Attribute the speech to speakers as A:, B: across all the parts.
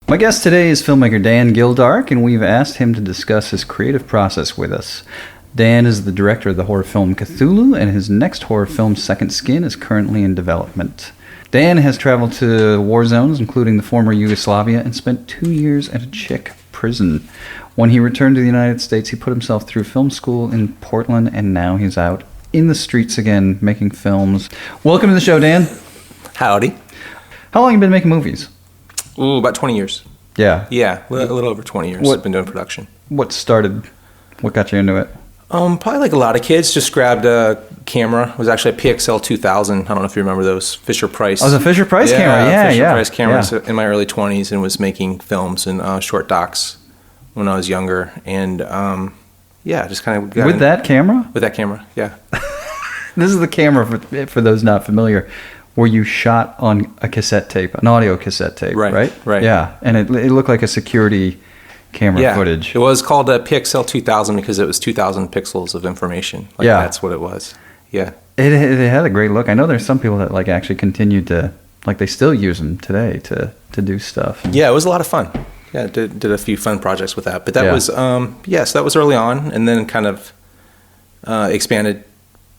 A: My guest today is filmmaker Dan Gildark, and we've asked him to discuss his creative process with us. Dan is the director of the horror film CTHULU, and his next horror film, Second Skin, is currently in development. Dan has traveled to war zones, including the former Yugoslavia, and spent 2 years at a Czech prison. When he returned to the United States, he put himself through film school in Portland, and now he's out in the streets again, making films. Welcome to the show, Dan.
B: Howdy.
A: How long have you been making movies?
B: Ooh, about 20 years.
A: Yeah.
B: Yeah, a little over 20 years I've been doing production.
A: What got you into it?
B: Probably like a lot of kids, just grabbed a camera. It was actually a PXL 2000. I don't know if you remember those Fisher Price.
A: Oh, it was a Fisher Price camera. Yeah,
B: Fisher Price cameras in my early 20s, and was making films and short docs when I was younger. And just kind of got
A: With that camera?
B: With that camera, yeah.
A: This is the camera, for those not familiar, where you shot on a cassette tape, an audio cassette tape, right?
B: Right.
A: Yeah, and it looked like a security camera footage.
B: It was called a PXL 2000 because it was 2,000 pixels of information. That's what it was. Yeah. It
A: had a great look. I know there's some people that actually continue to, they still use them today to do stuff.
B: Yeah, it was a lot of fun. Yeah, did a few fun projects with that. But that was, so that was early on, and then kind of expanded,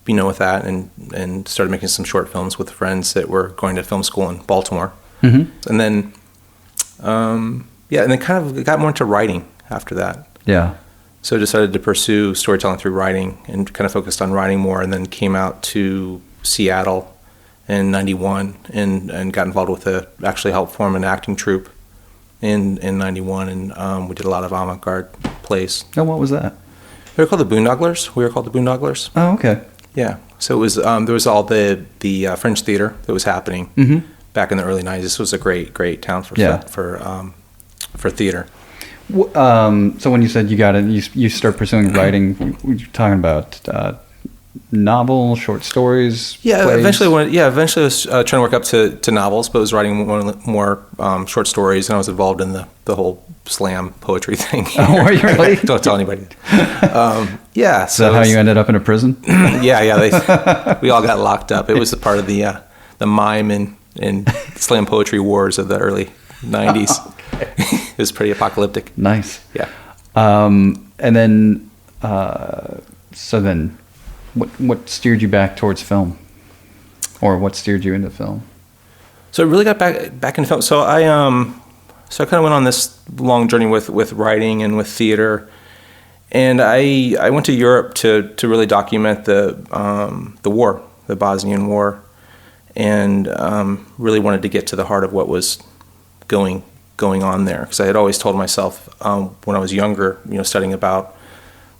B: with that, and started making some short films with friends that were going to film school in Baltimore. Mm-hmm. And then, and then kind of got more into writing after that. Yeah. So I decided to pursue storytelling through writing and kind of focused on writing more, and then came out to Seattle in 91 and got involved with actually helped form an acting troupe in 91, and we did a lot of avant-garde plays.
A: Oh, what was that?
B: They were called the Boondogglers. We were called the Boondogglers.
A: Oh, okay.
B: Yeah. So it was there was all the French theater that was happening back in the early 90s. This was a great town for theater.
A: So when you said you got it, you start pursuing writing. You're talking about novel, short stories.
B: Yeah,
A: plays?
B: Eventually I was trying to work up to novels, but I was writing more short stories, and I was involved in the whole slam poetry thing.
A: Oh, are you really?
B: Don't tell anybody.
A: So is that how you ended up in a prison?
B: Yeah. We all got locked up. It was a part of the mime and slam poetry wars of the early 90s. Okay. It was pretty apocalyptic.
A: Nice.
B: Yeah.
A: And then, what steered you back towards film, or what steered you into film?
B: So I really got back into film. So I kind of went on this long journey with writing and with theater, and I went to Europe to really document the war, the Bosnian War, and really wanted to get to the heart of what was going on there, because I had always told myself when I was younger, studying about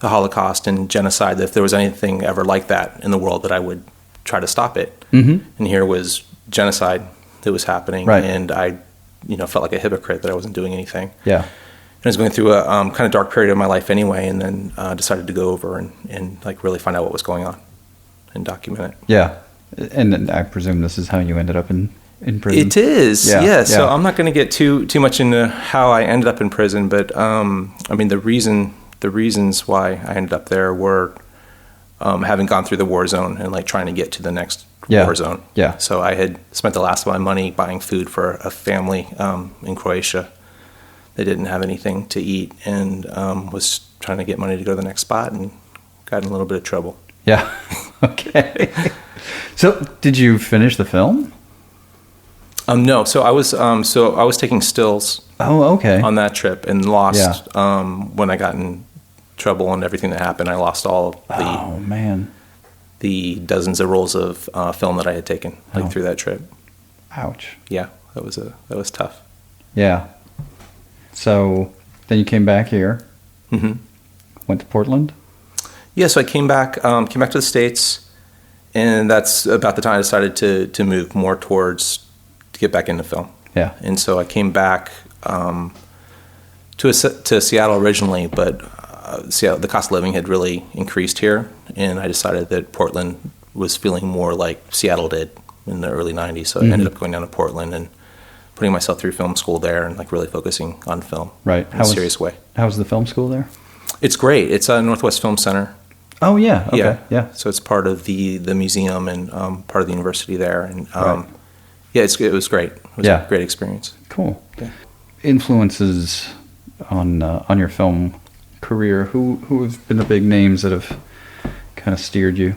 B: the Holocaust and genocide, that if there was anything ever like that in the world, that I would try to stop it. Mm-hmm. And here was genocide that was happening, right. And I, felt like a hypocrite that I wasn't doing anything. Yeah. And I was going through a kind of dark period of my life anyway, and then decided to go over and really find out what was going on and document it. Yeah.
A: And I presume this is how you ended up in prison.
B: It is, yeah. So I'm not going to get too much into how I ended up in prison, but the reasons why I ended up there were having gone through the war zone and trying to get to the next war zone. Yeah. So I had spent the last of my money buying food for a family in Croatia. They didn't have anything to eat, and was trying to get money to go to the next spot, and got in a little bit of trouble.
A: Yeah. Okay. So did you finish the film?
B: No. So I was taking stills.
A: Oh, okay.
B: On that trip, and lost when I got in trouble and everything that happened. I lost all of the dozens of rolls of film that I had taken through that trip.
A: Ouch.
B: Yeah, that was tough.
A: Yeah. So then you came back here. Mm-hmm. Went to Portland.
B: Yeah. So I came back to the States, and that's about the time I decided to move more to get back into film. Yeah. And so I came back to Seattle originally, but Seattle, the cost of living had really increased here, and I decided that Portland was feeling more like Seattle did in the early 90s. So I ended up going down to Portland and putting myself through film school there, and really focusing on film in a serious way.
A: How was the film school there?
B: It's great. It's a Northwest Film Center.
A: Oh, yeah. Okay. Yeah.
B: So it's part of the museum and part of the university there. And it was great. It was a great experience.
A: Cool.
B: Yeah.
A: influences on your film career? Who have been the big names that have kind of steered you?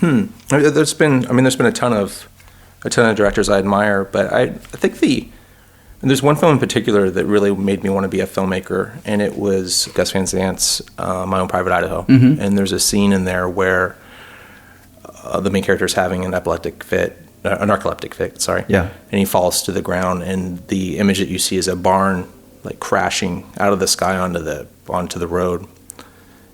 B: There's been a ton of directors I admire, but I think there's one film in particular that really made me want to be a filmmaker, and it was Gus Van Zandt's My Own Private Idaho.
A: Mm-hmm.
B: And there's a scene in there where the main character is having an narcoleptic fit, sorry.
A: Yeah.
B: And he falls to the ground, and the image that you see is a barn like crashing out of the sky onto the road.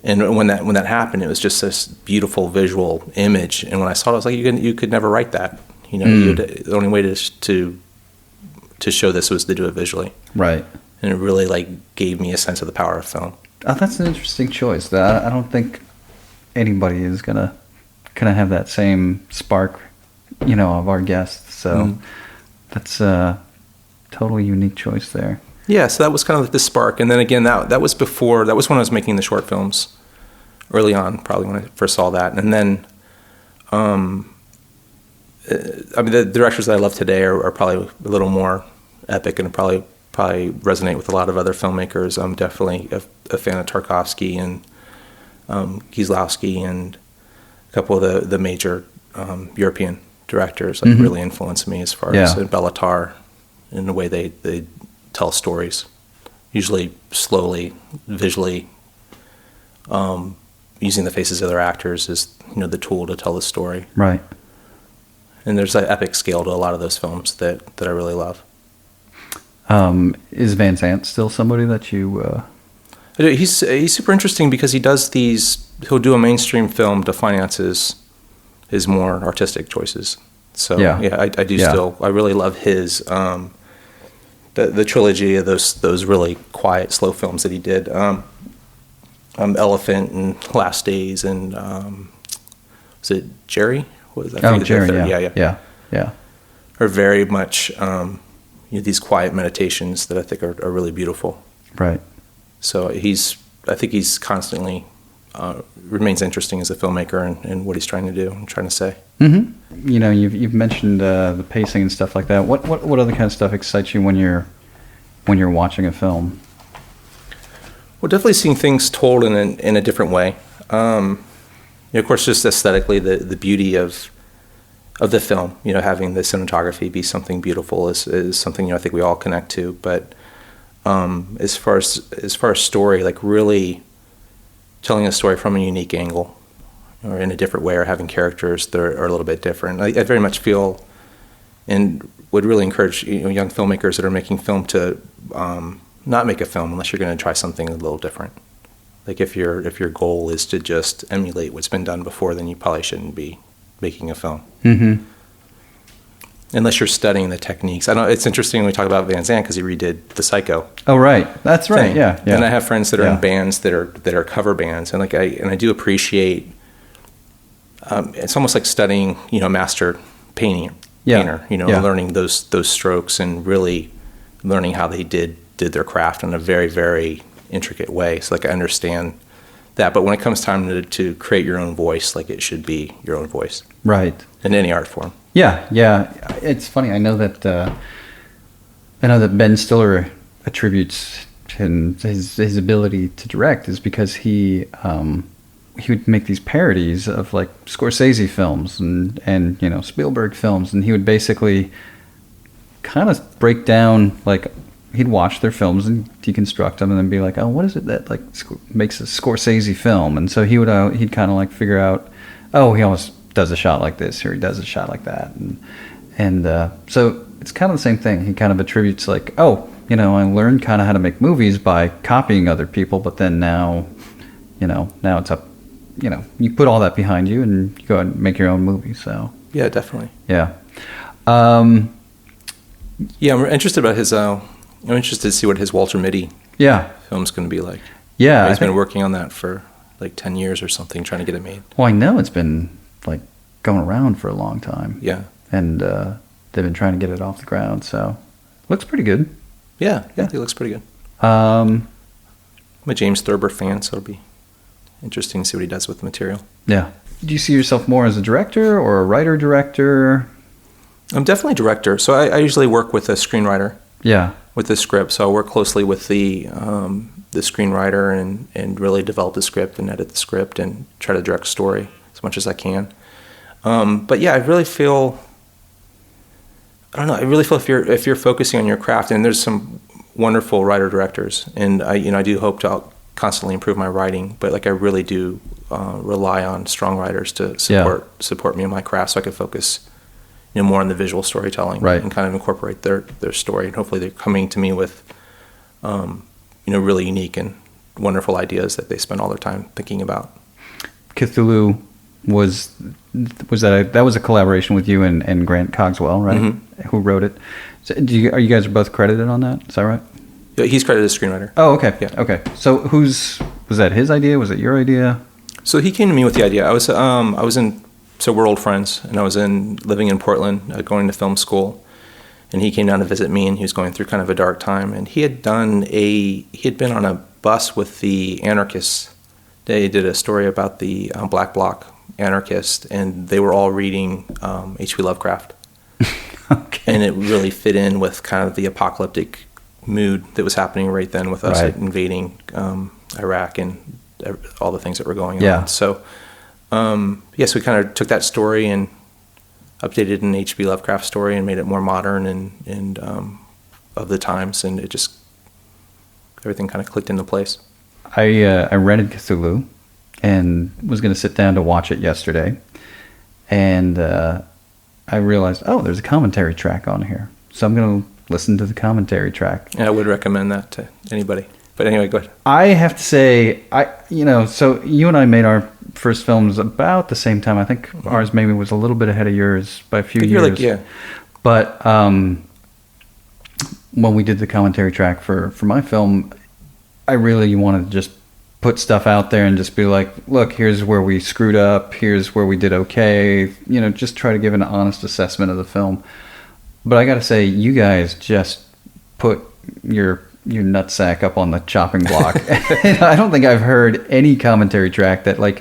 B: And when that happened, it was just this beautiful visual image. And when I saw it, I was like, you could never write that. The only way to show this was to do it visually.
A: Right.
B: And it really like gave me a sense of the power of film.
A: Oh, that's an interesting choice. I don't think anybody is gonna have that same spark, of our guests. So that's a totally unique choice there.
B: Yeah, so that was kind of like the spark. And then again, that was when I was making the short films early on, probably when I first saw that. And then, the directors that I love today are probably a little more epic and probably resonate with a lot of other filmmakers. I'm definitely a fan of Tarkovsky and Kieslowski and a couple of the major European directors really influenced me as far as Bela Tarr in the way they tell stories, usually slowly, visually, using the faces of their actors as the tool to tell the story.
A: Right.
B: And there's an epic scale to a lot of those films that I really love.
A: Is Van Zandt still somebody that you?
B: He's super interesting because he'll do a mainstream to finance his more artistic choices. So I do still. I really love his. The trilogy of those really quiet, slow films that he did, Elephant and Last Days, and was it Jerry? What was that?
A: Oh, Jerry, yeah.
B: Are very much these quiet meditations that I think are really beautiful.
A: Right.
B: So I think he's constantly remains interesting as a filmmaker and what he's trying to do and trying to say.
A: Mm-hmm. You've mentioned the pacing and stuff like that. What other kind of stuff excites you when you're watching a film?
B: Well, definitely seeing things told in a different way. Of course, just aesthetically, the beauty of the film. Having the cinematography be something beautiful is something I think we all connect to. But as far as story, like really telling a story from a unique angle, or in a different way, or having characters that are a little bit different. I very much feel and would really encourage young filmmakers that are making film to not make a film unless you're going to try something a little different. Like if your goal is to just emulate what's been done before, then you probably shouldn't be making a film. Mm-hmm. Unless you're studying the techniques. I know it's interesting when we talk about Van Zandt because he redid the Psycho.
A: Oh, right. That's right.
B: Thing.
A: Yeah.
B: And I have friends that are in bands that are cover bands, and I do appreciate. It's almost like studying, master painter. Learning those strokes and really learning how they did their craft in a very, very intricate way. So I understand that, but when it comes time to create your own voice, it should be your own voice.
A: Right.
B: In any art form.
A: Yeah. It's funny. I know that Ben Stiller attributes his ability to direct is because he would make these parodies of Scorsese films and Spielberg films, and he would basically kind of break down he'd watch their films and deconstruct them and then be like, oh, what is it that makes a Scorsese film? And so he'd kind of figure out, oh, he always does a shot like this or he does a shot like that, and so it's kind of the same thing. He kind of attributes I learned kind of how to make movies by copying other people, but then now it's up. You put all that behind you and you go and make your own movie. So
B: yeah, definitely.
A: Yeah.
B: I'm interested about his. I'm interested to see what his Walter Mitty film's going to be like.
A: Yeah,
B: he's been working on that for 10 years or something, trying to get it made.
A: Well, I know it's been going around for a long time.
B: Yeah,
A: and they've been trying to get it off the ground. So looks pretty good.
B: Yeah, it looks pretty good. I'm a James Thurber fan, so it'll be interesting to see what he does with the material.
A: Yeah. Do you see yourself more as a director or a writer-director?
B: I'm definitely a director. So I usually work with a screenwriter.
A: Yeah.
B: with the script. So I work closely with the screenwriter and really develop the script and edit the script and try to direct story as much as I can. But yeah, I really feel if you're focusing on your craft, and there's some wonderful writer directors, and I do hope to constantly improve my writing, but like I really do rely on strong writers to support me in my craft, so I can focus more on the visual storytelling, and kind of incorporate their story, and hopefully they're coming to me with really unique and wonderful ideas that they spend all their time thinking about.
A: CTHULU was a collaboration with you and Grant Cogswell, right? Mm-hmm. Who wrote it? So are you guys both credited on that? Is that right?
B: Yeah, he's credited as screenwriter.
A: Oh, okay.
B: Yeah.
A: Okay. So was that his idea? Was it your idea?
B: So he came to me with the idea. We're old friends, and I was living in Portland, going to film school, and he came down to visit me, and he was going through kind of a dark time, and he had been on a bus with the anarchists. They did a story about the Black Bloc anarchists, and they were all reading H.P. Lovecraft. Okay. And it really fit in with kind of the apocalyptic mood that was happening right then with us invading Iraq and all the things that were going on. So, so we kind of took that story and updated an H.P. Lovecraft story and made it more modern and of the times, and it just everything kind of clicked into place.
A: I rented CTHULU and was going to sit down to watch it yesterday, and I realized, there's a commentary track on here, so I'm going to listen to the commentary track.
B: Yeah, I would recommend that to anybody. But anyway, go ahead.
A: I have to say, so you and I made our first films about the same time. I think ours maybe was a little bit ahead of yours by a few years. But when we did the commentary track for my film, I really wanted to just put stuff out there and just be like, look, here's where we screwed up, here's where we did okay, just try to give an honest assessment of the film. But I got to say, you guys just put your nutsack up on the chopping block. I don't think I've heard any commentary track that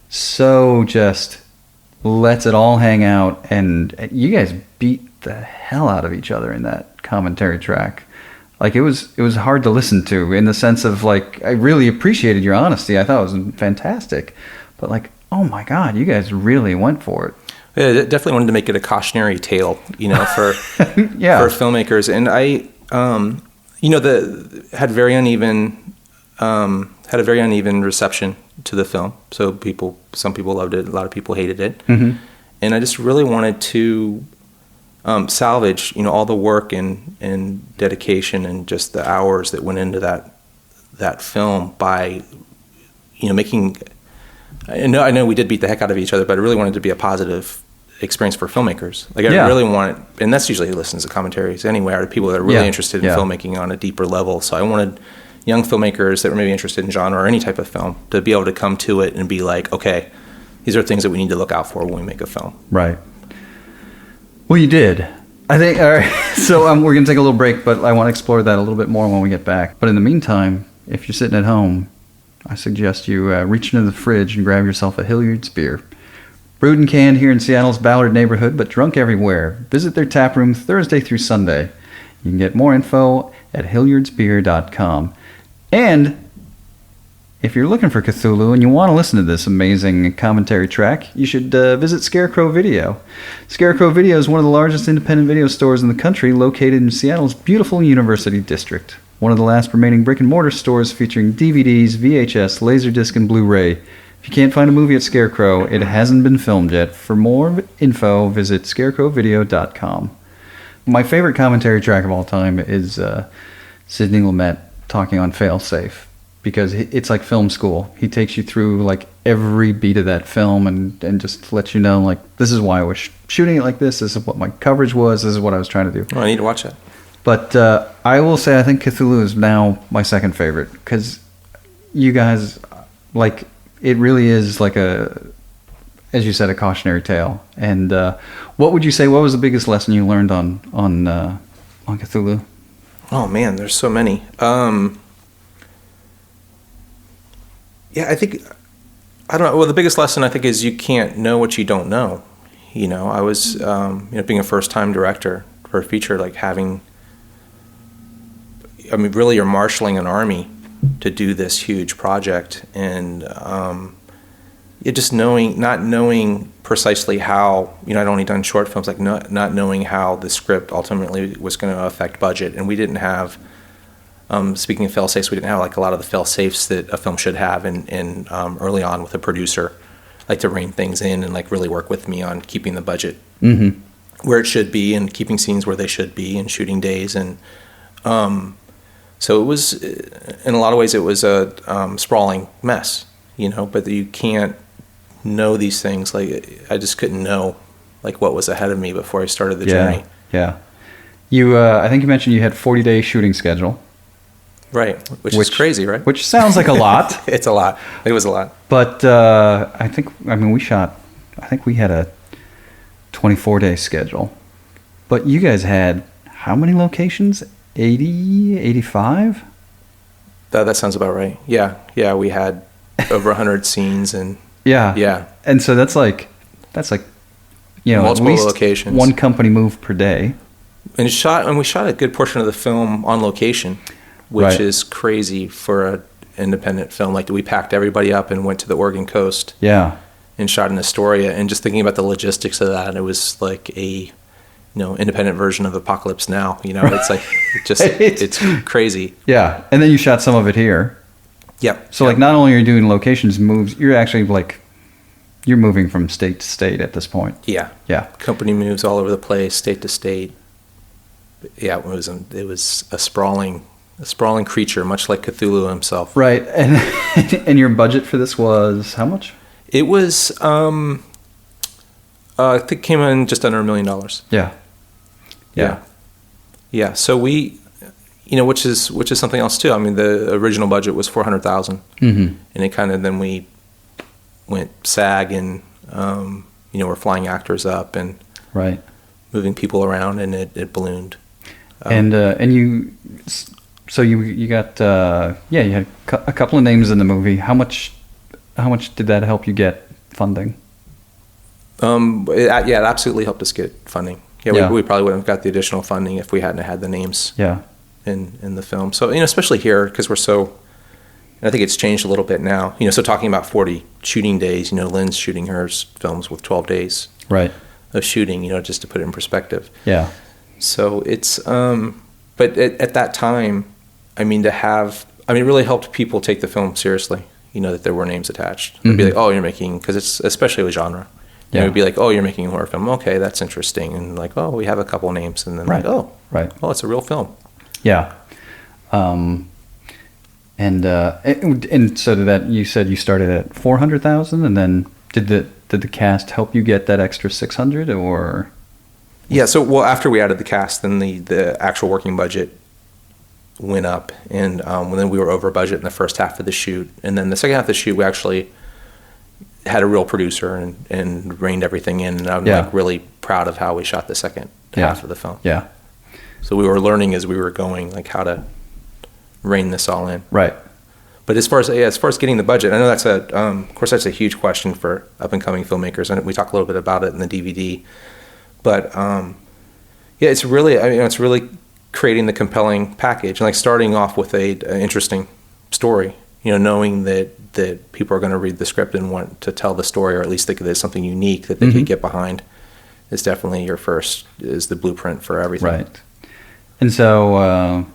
A: so just lets it all hang out, and you guys beat the hell out of each other in that commentary track. It was hard to listen to, in the sense of I really appreciated your honesty. I thought it was fantastic, but oh my God, you guys really went for it.
B: Yeah, definitely wanted to make it a cautionary tale, for for filmmakers, and I had a very uneven reception to the film. So some people loved it, a lot of people hated it, and I just really wanted to salvage, all the work and dedication and just the hours that went into that film by, making. I know we did beat the heck out of each other, but I really wanted it to be a positive experience for filmmakers. I really wanted, and that's usually who listens to commentaries anyway, are the people that are really interested in filmmaking on a deeper level. So I wanted young filmmakers that were maybe interested in genre or any type of film to be able to come to it and be like, okay, these are things that we need to look out for when we make a film. Right.
A: Well, you did. I think, all right, so we're going to take a little break, but I want to explore that a little bit more when we get back. But in the meantime, if you're sitting at home, I suggest you reach into the fridge and grab yourself a Hilliard's beer. Brewed and canned here in Seattle's Ballard neighborhood, but drunk everywhere. Visit their tap room Thursday through Sunday. You can get more info at hilliardsbeer.com. And if you're looking for CTHULU and you want to listen to this amazing commentary track, you should visit Scarecrow Video. Scarecrow Video is one of the largest independent video stores in the country, located in Seattle's beautiful University District. One of the last remaining brick-and-mortar stores featuring DVDs, VHS, Laserdisc, and Blu-ray. If you can't find a movie at Scarecrow, it hasn't been filmed yet. For more info, visit scarecrowvideo.com. My favorite commentary track of all time is Sidney Lumet talking on Failsafe, because it's like film school. He takes you through every beat of that film and just lets you know, this is why I was shooting it like this is what my coverage was, this is what I was trying to do.
B: Oh, I need to watch that.
A: But I will say I think CTHULU is now my second favorite, because you guys, it really is as you said, a cautionary tale. And what would you say, what was the biggest lesson you learned on CTHULU?
B: Oh man, there's so many. I think, I don't know. Well, the biggest lesson I think is you can't know what you don't know. I was, being a first-time director for a feature, having really you're marshaling an army to do this huge project, and just not knowing precisely how, I'd only done short films, like not knowing how the script ultimately was going to affect budget. And we didn't have, speaking of fail-safes, we didn't have like a lot of the fail-safes that a film should have in early on with a producer, like to rein things in and like really work with me on keeping the budget where it should be and keeping scenes where they should be and shooting days. And so it was, in a lot of ways, it was a sprawling mess, but you can't know these things. Like, I just couldn't know like what was ahead of me before I started the journey.
A: Yeah. You, I think you mentioned you had 40-day shooting schedule.
B: Right. Which is crazy, right?
A: Which sounds like a lot.
B: It's a lot. It was a lot.
A: But I think we had a 24-day schedule. But you guys had how many locations? 80, 85?
B: That sounds about right. Yeah. Yeah, we had over 100 scenes and
A: yeah. And so that's like
B: multiple
A: at least
B: locations.
A: One company move per day.
B: And we shot a good portion of the film on location, which is crazy for an independent film. Like, we packed everybody up and went to the Oregon coast.
A: Yeah.
B: And shot in Astoria, and just thinking about the logistics of that, it was like a independent version of Apocalypse Now. It's like it's crazy.
A: Yeah. And then you shot some of it here.
B: Yep.
A: So like, not only are you doing locations moves, you're actually like, you're moving from state to state at this point.
B: Yeah.
A: Yeah.
B: Company moves all over the place, state to state. Yeah, it was a sprawling creature, much like Cthulhu himself.
A: Right. And your budget for this was how much?
B: It was I think it came in just under $1 million. Yeah. So we, which is something else too. I mean, the original budget was $400,000, and it kind of, then we went SAG, and we're flying actors up and moving people around, and it ballooned.
A: And you, so you got you had a couple of names in the movie. How much did that help you get funding?
B: It absolutely helped us get funding. We probably wouldn't have got the additional funding if we hadn't had the names in the film. So, especially here, because we're so, and I think it's changed a little bit now, so talking about 40 shooting days, Lynn's shooting her films with 12 days of shooting, just to put it in perspective.
A: Yeah.
B: So it's, but at that time, it really helped people take the film seriously, that there were names attached. It'd be like, oh, you're making, because it's, especially with genre. It would be like, oh, you're making a horror film. Okay, that's interesting. And like, oh, we have a couple names. And then like, oh, it's a real film.
A: Yeah. And so you said you started at 400,000, and then did the cast help you get that extra 600, or?
B: Yeah. So, after we added the cast, then the actual working budget went up, and then we were over budget in the first half of the shoot. And then the second half of the shoot, we actually had a real producer and reined everything in, and I'm like really proud of how we shot the second half of the film. Yeah. So we were learning as we were going, like how to rein this all in. Right. But as far as getting the budget, I know that's of course that's a huge question for up and coming filmmakers, and we talk a little bit about it in the DVD. But it's really creating the compelling package, and like starting off with an interesting story. Knowing that people are going to read the script and want to tell the story, or at least think there's something unique that they could get behind, is definitely is the blueprint for everything. Right. And so,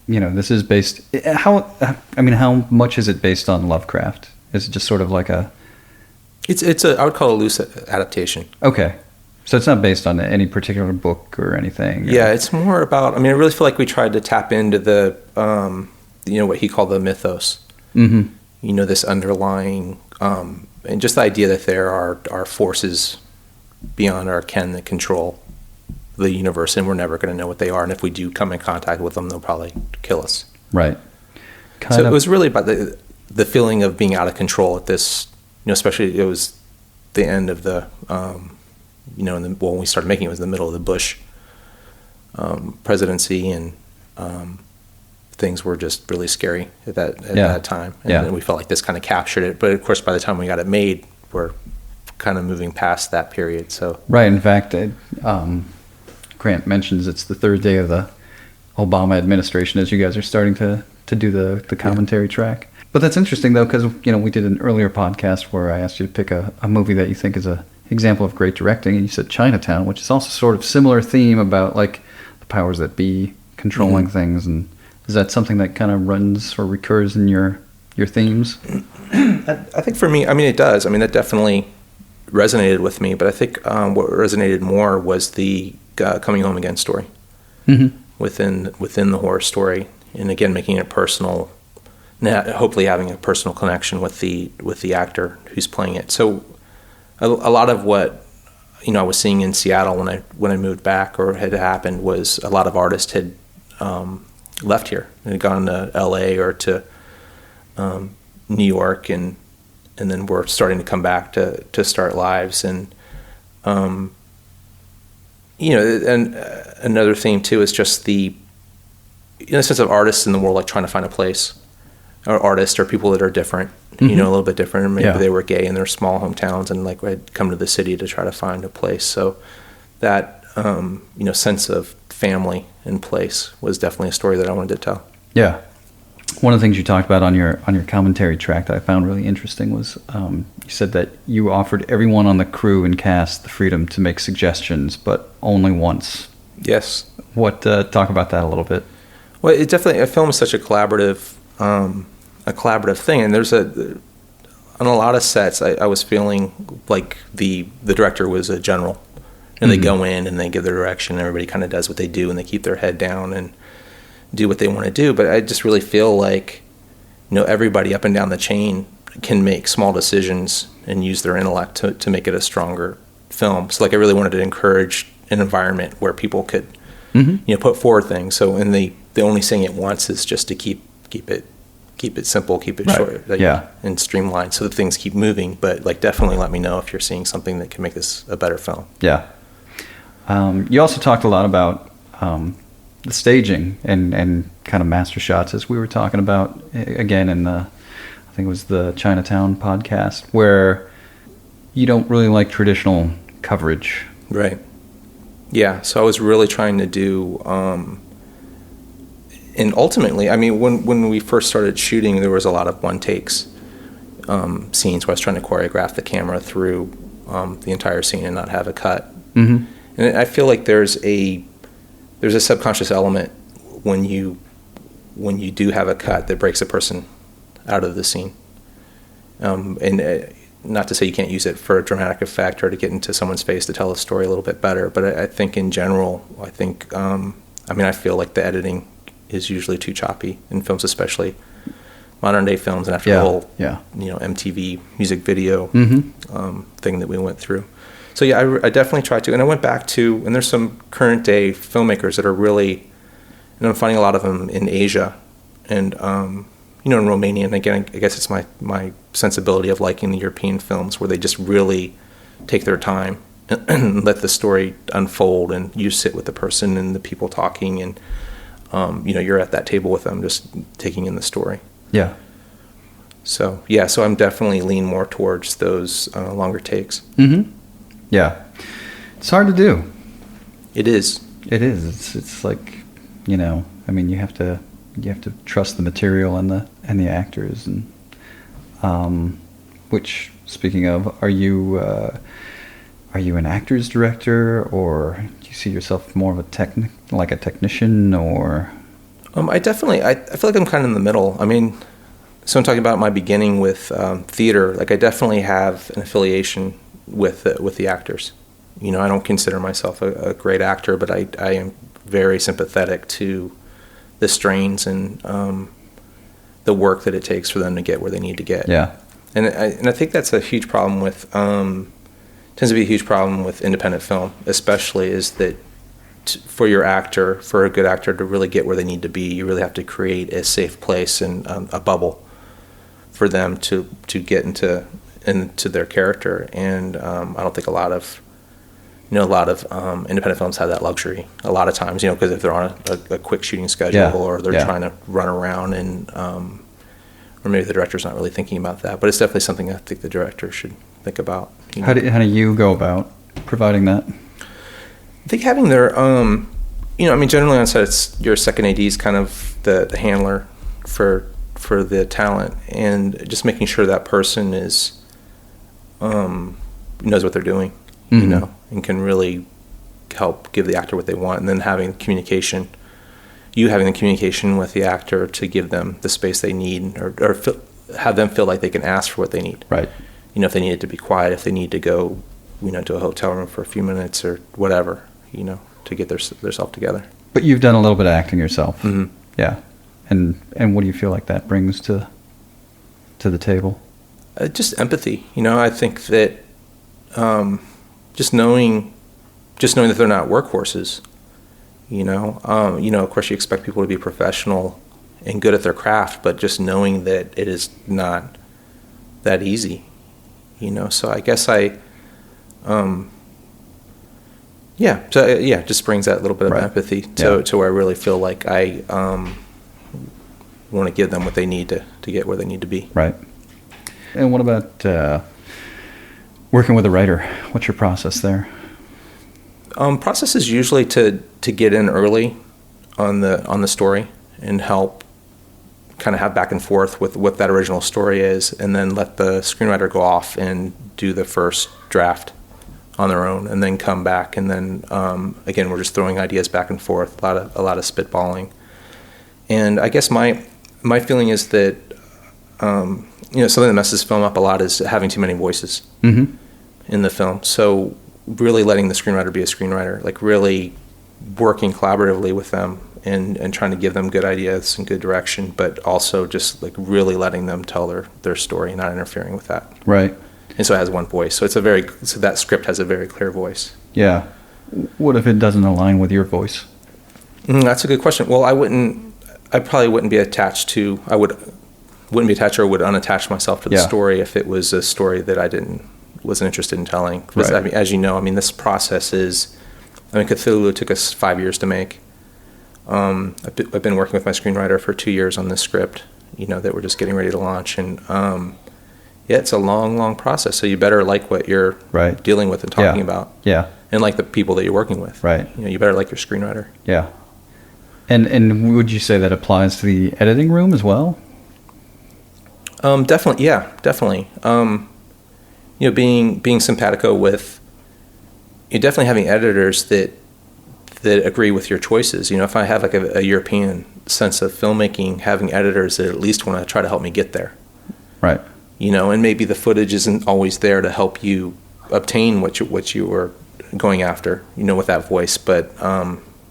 B: this is based, how much is it based on Lovecraft? Is it just sort of like I would call it a loose adaptation. Okay. So it's not based on any particular book or anything? Or? Yeah, it's more about, I really feel like we tried to tap into the, what he called the mythos. Mm-hmm. This underlying, and just the idea that there are forces beyond our ken that control the universe, and we're never going to know what they are. And if we do come in contact with them, they'll probably kill us. Right. It was really about the feeling of being out of control at this, especially it was the end of the, when we started making it was the middle of the Bush presidency, and things were just really scary at that time. And we felt like this kind of captured it. But of course, by the time we got it made, we're kind of moving past that period. So right. In fact, Grant mentions it's the third day of the
A: Obama administration as you guys are starting to do the commentary track. But that's interesting, though, because, we did an earlier podcast where I asked you to pick a movie that you think is a example of great directing, and you said Chinatown, which is also sort of similar theme about, like, the powers that be controlling things. And is that something that kind of runs or recurs in your themes?
B: I think for me, it does. That definitely resonated with me, but I think what resonated more was the coming home again story within the horror story, and again making it personal, hopefully having a personal connection with the actor who's playing it. So a lot of what I was seeing in Seattle when I moved back, or had happened, was a lot of artists had left here and had gone to LA or to New York, and then we're starting to come back to start lives. And and another theme too is just the sense of artists in the world, like trying to find a place, or artists or people that are different, a little bit different. And maybe they were gay in their small hometowns, and like had come to the city to try to find a place. So that sense of family and place was definitely a story that I wanted to tell.
A: Yeah. One of the things you talked about on your commentary track that I found really interesting was you said that you offered everyone on the crew and cast the freedom to make suggestions, but only once.
B: Yes.
A: Talk about that a little bit.
B: Well, it definitely, a film is such a collaborative thing, and there's on a lot of sets, I was feeling like the director was a general, and they go in and they give their direction, and everybody kind of does what they do, and they keep their head down and do what they want to do. But I just really feel like, everybody up and down the chain can make small decisions and use their intellect to make it a stronger film. So like I really wanted to encourage an environment where people could, put forward things. So the only saying it once is just to keep it simple, keep it short, and streamlined, so that things keep moving. But like, definitely let me know if you're seeing something that can make this a better film. Yeah.
A: You also talked a lot about the staging and kind of master shots, as we were talking about again in I think it was the Chinatown podcast, where you don't really like traditional coverage.
B: Right. Yeah. So I was really trying to do, and ultimately, when we first started shooting, there was a lot of one takes scenes where I was trying to choreograph the camera through the entire scene and not have a cut. And I feel like there's a subconscious element when you do have a cut that breaks a person out of the scene. And not to say you can't use it for a dramatic effect or to get into someone's face to tell a story a little bit better, but I think in general, I feel like the editing is usually too choppy in films, especially modern day films, and after the whole MTV music video thing that we went through. So yeah, I definitely tried to, and I went back to, and there's some current day filmmakers that are really, and I'm finding a lot of them in Asia, and in Romania. And again, I guess it's my sensibility of liking the European films, where they just really take their time and let the story unfold, and you sit with the person and the people talking, and you're at that table with them, just taking in the story.
A: Yeah.
B: So I'm definitely lean more towards those longer takes.
A: Yeah, it's hard to do.
B: It is.
A: It is. It's like, you have to trust the material and the actors, and which, speaking of, are you an actor's director, or do you see yourself more of a technician, or?
B: I feel like I'm kind of in the middle. So I'm talking about my beginning with theater. Like, I definitely have an affiliation with the actors. I don't consider myself a great actor, but I am very sympathetic to the strains and the work that it takes for them to get where they need to get.
A: Yeah.
B: And I think that's a huge problem with tends to be a huge problem with independent film, especially, is that for a good actor to really get where they need to be, you really have to create a safe place and a bubble for them to get into their character. And I don't think a lot of independent films have that luxury a lot of times, because if they're on a quick shooting schedule, or they're trying to run around, and or maybe the director's not really thinking about that. But it's definitely something I think the director should think about.
A: How do you go about providing that?
B: I think having their I mean, generally on set, it's your second AD is kind of the handler for the talent, and just making sure that person is knows what they're doing, and can really help give the actor what they want, and then having communication with the actor to give them the space they need, or have them feel like they can ask for what they need.
A: Right.
B: If they need it to be quiet, if they need to go, to a hotel room for a few minutes or whatever, to get their self together.
A: But you've done a little bit of acting yourself.
B: Mm-hmm.
A: Yeah. And what do you feel like that brings to the table?
B: Just empathy. I think that just knowing that they're not workhorses. Of course you expect people to be professional and good at their craft, but just knowing that it is not that easy. So I guess just brings that little bit of empathy to where I really feel like I want to give them what they need to get where they need to be.
A: Right. And what about working with a writer? What's your process there?
B: Process is usually to get in early on the story and help kind of have back and forth with what that original story is, and then let the screenwriter go off and do the first draft on their own, and then come back, and then again we're just throwing ideas back and forth, a lot of spitballing. And I guess my feeling is that something that messes film up a lot is having too many voices in the film. So really letting the screenwriter be a screenwriter, like really working collaboratively with them and trying to give them good ideas and good direction, but also just like really letting them tell their story, not interfering with that.
A: Right.
B: And so it has one voice. So that script has a very clear voice.
A: Yeah. What if it doesn't align with your voice?
B: That's a good question. Well, I probably wouldn't be attached to, or would unattach myself to the story if it was a story that I wasn't interested in telling. Right. I mean, as you know, this process is, CTHULU took us 5 years to make. I've been working with my screenwriter for 2 years on this script, that we're just getting ready to launch. And it's a long, long process. So you better like what you're dealing with and talking about. Yeah. And like the people that you're working with. Right. You better like your screenwriter.
A: Yeah. And would you say that applies to the editing room as well?
B: Definitely. Yeah, definitely. Being simpatico with, definitely having editors that agree with your choices. If I have like a European sense of filmmaking, having editors that at least want to try to help me get there. Right. And maybe the footage isn't always there to help you obtain what you were going after, with that voice. But,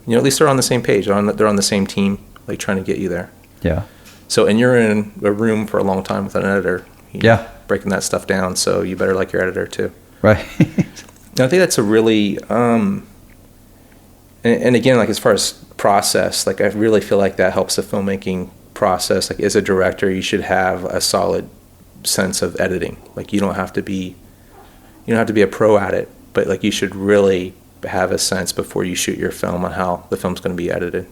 B: at least they're on the same page. They're on the same team, like trying to get you there. Yeah. So, and you're in a room for a long time with an editor. Breaking that stuff down. So you better like your editor too. Right. I think that's a really, and again, like as far as process, like I really feel like that helps the filmmaking process. Like as a director, you should have a solid sense of editing. Like you don't have to be a pro at it, but like you should really have a sense before you shoot your film on how the film's going to be edited.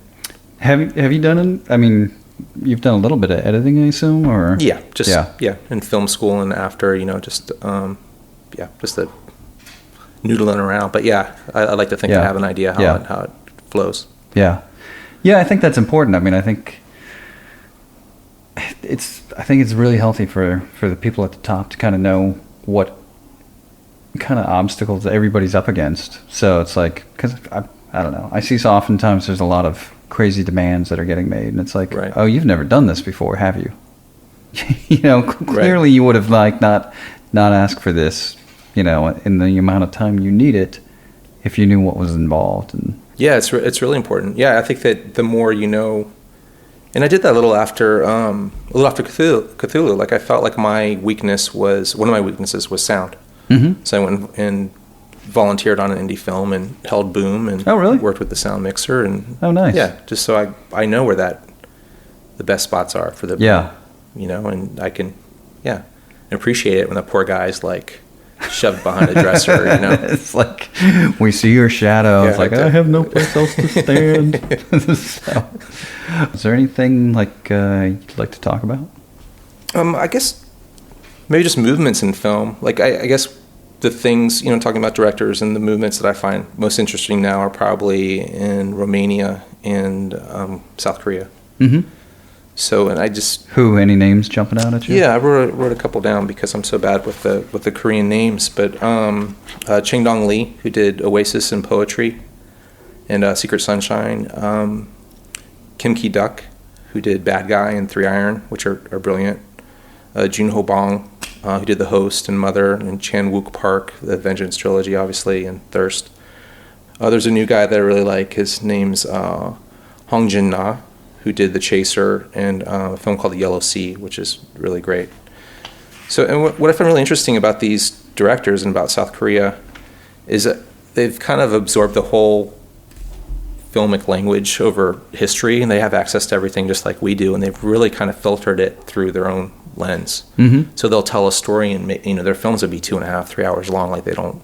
B: Have you done it? You've done a little bit of editing, I assume, or in film school and after, just the noodling around. But I like to think I have an idea how it flows. Yeah, I think that's important. I think it's really healthy for the people at the top to kind of know what kind of obstacles everybody's up against. So it's like, because I don't know, I see so oftentimes there's a lot of crazy demands that are getting made, and it's like, oh, you've never done this before, have you? Clearly you would have like not asked for this, in the amount of time you need it, if you knew what was involved. And it's really important. I think that the more you know, and I did that a little after Cthulhu. Like I felt like one of my weaknesses was sound. Mm-hmm. So I went and volunteered on an indie film and held boom and worked with the sound mixer and nice. Just so I know where the best spots are for the and I can appreciate it when the poor guy's like shoved behind a dresser. It's like we see your shadow. It's like I have no place else to stand. So, is there anything like you'd like to talk about? I guess maybe just movements in film. Like I guess the things, talking about directors and the movements that I find most interesting now are probably in Romania and South Korea.
A: Mm-hmm.
B: So, and I just...
A: Who? Any names jumping out at you?
B: Yeah, I wrote a couple down because I'm so bad with the Korean names. But Chang Dong Lee, who did Oasis and Poetry and Secret Sunshine. Kim Ki-duk, who did Bad Guy and Three Iron, which are brilliant. Jun Ho Bong, who did The Host and Mother, and Chan Wook Park, the Vengeance trilogy, obviously, and Thirst. There's a new guy that I really like. His name's Hong Jin Na, who did The Chaser and a film called The Yellow Sea, which is really great. So, and what I find really interesting about these directors and about South Korea is that they've kind of absorbed the whole filmic language over history, and they have access to everything just like we do, and they've really kind of filtered it through their own lens. Mm-hmm. So they'll tell a story, and their films would be 2.5, 3 hours long. Like, they don't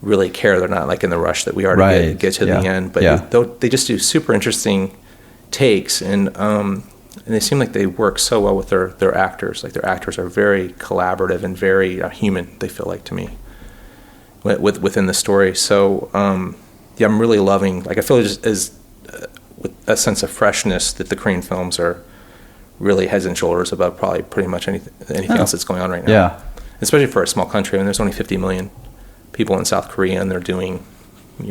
B: really care. They're not like in the rush that we are to get to the end. But they just do super interesting takes, and they seem like they work so well with their actors. Like, their actors are very collaborative and very human, they feel like to me, within the story. So I'm really loving, like, I feel just as with a sense of freshness that the Korean films are really heads and shoulders above probably pretty much anything else that's going on right now.
A: Yeah,
B: especially for a small country. I mean, there's only 50 million people in South Korea, and they're doing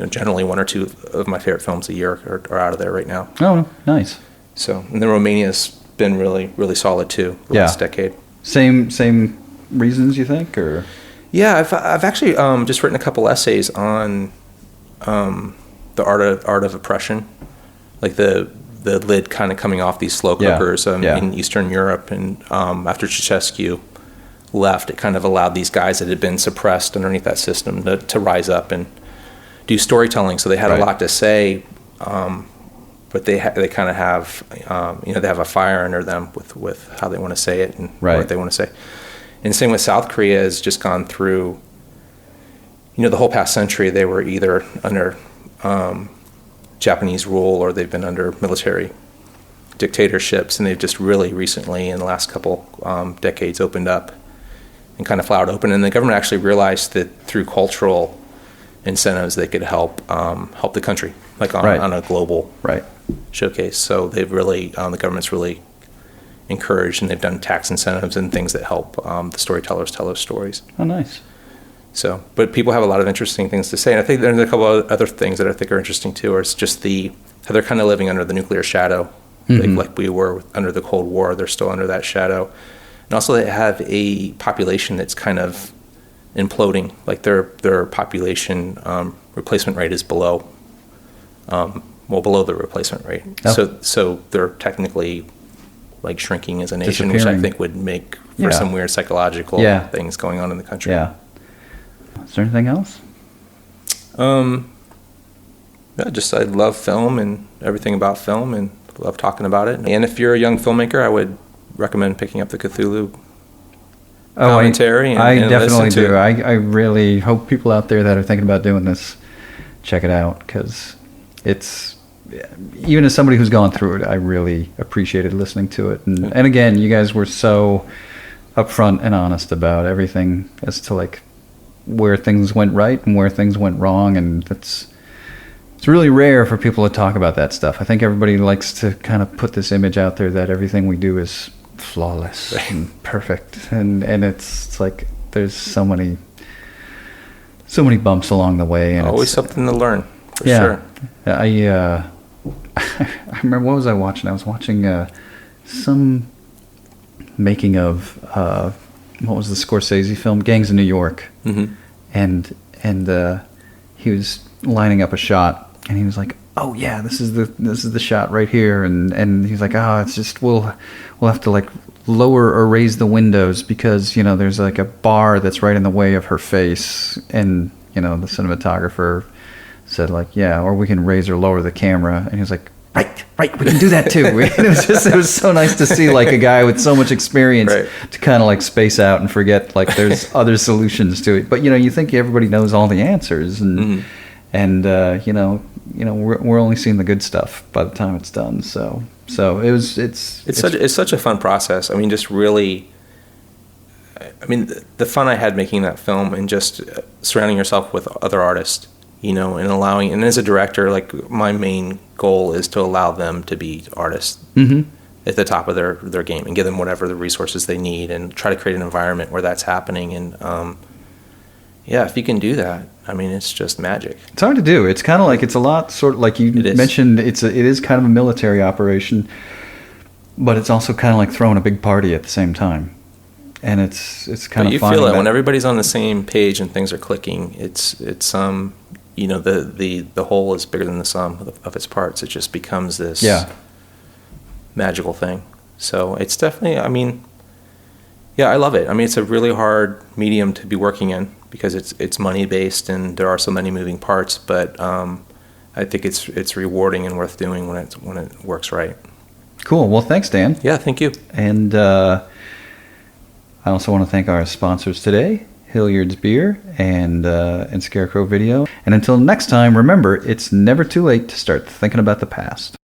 B: generally 1 or 2 of my favorite films a year are out of there right now.
A: Oh, nice.
B: So, and then Romania's been really, really solid too the last decade. Same
A: reasons, you think, or?
B: Yeah, I've actually just written a couple essays on the art of oppression, like the lid kind of coming off these slow cookers in Eastern Europe, and after Ceausescu left, it kind of allowed these guys that had been suppressed underneath that system to rise up and do storytelling. So they had a lot to say, but they kind of have they have a fire under them with how they want to say it and what they want to say. And same with South Korea has just gone through. The whole past century they were either under Japanese rule or they've been under military dictatorships, and they've just really recently in the last couple decades opened up and kind of flowered open. And the government actually realized that through cultural incentives they could help the country, like on a global showcase. So they've really the government's really encouraged, and they've done tax incentives and things that help the storytellers tell those stories.
A: Oh, nice.
B: So, but people have a lot of interesting things to say, and I think there's a couple of other things that I think are interesting too. Or it's just how they're kind of living under the nuclear shadow, like we were under the Cold War. They're still under that shadow, and also they have a population that's kind of imploding. Like their population replacement rate is below the replacement rate. Oh. So they're technically like shrinking as a nation, which I think would make for some weird psychological things going on in the country.
A: Yeah. Is there anything else?
B: Just I love film and everything about film, and love talking about it. And if you're a young filmmaker, I would recommend picking up the CTHULU commentary.
A: I definitely do. I really hope people out there that are thinking about doing this check it out, because it's, even as somebody who's gone through it, I really appreciated listening to it. And again, you guys were so upfront and honest about everything as to like where things went right and where things went wrong, and it's really rare for people to talk about that stuff. I think everybody likes to kind of put this image out there that everything we do is flawless and perfect, and it's like there's so many bumps along the way, and
B: always something to learn for sure.
A: I remember, what was I watching? I was watching some making of what was the Scorsese film, Gangs of New York, and he was lining up a shot, and he was like, "Oh yeah, this is the shot right here," and he's like, "Oh, it's just we'll have to like lower or raise the windows because there's like a bar that's right in the way of her face," and the cinematographer said like, "Yeah, or we can raise or lower the camera," and he was like, Right, we can do that too. It was so nice to see like a guy with so much experience to kind of like space out and forget like there's other solutions to it. But you think everybody knows all the answers, and we're only seeing the good stuff by the time it's done. So it's
B: such a fun process. I mean, just really, I mean, the fun I had making that film and just surrounding yourself with other artists, you know, and allowing, and as a director, like my main goal is to allow them to be artists at the top of their game and give them whatever the resources they need and try to create an environment where that's happening. And yeah, if you can do that, I mean, it's just magic.
A: It's hard to do. It's kind of like, it's a lot sort of like you mentioned, it is kind of a military operation, but it's also kind of like throwing a big party at the same time. And it's kind of
B: you feel it when everybody's on the same page and things are clicking. It's you know, the whole is bigger than the sum of its parts. It just becomes this magical thing. So it's definitely, I mean, yeah, I love it. I mean, it's a really hard medium to be working in because it's money based and there are so many moving parts. But I think it's rewarding and worth doing when it works right.
A: Cool. Well, thanks, Dan.
B: Yeah, thank you.
A: And I also want to thank our sponsors today, Hilliard's Beer and Scarecrow Video. And until next time, remember, it's never too late to start thinking about the past.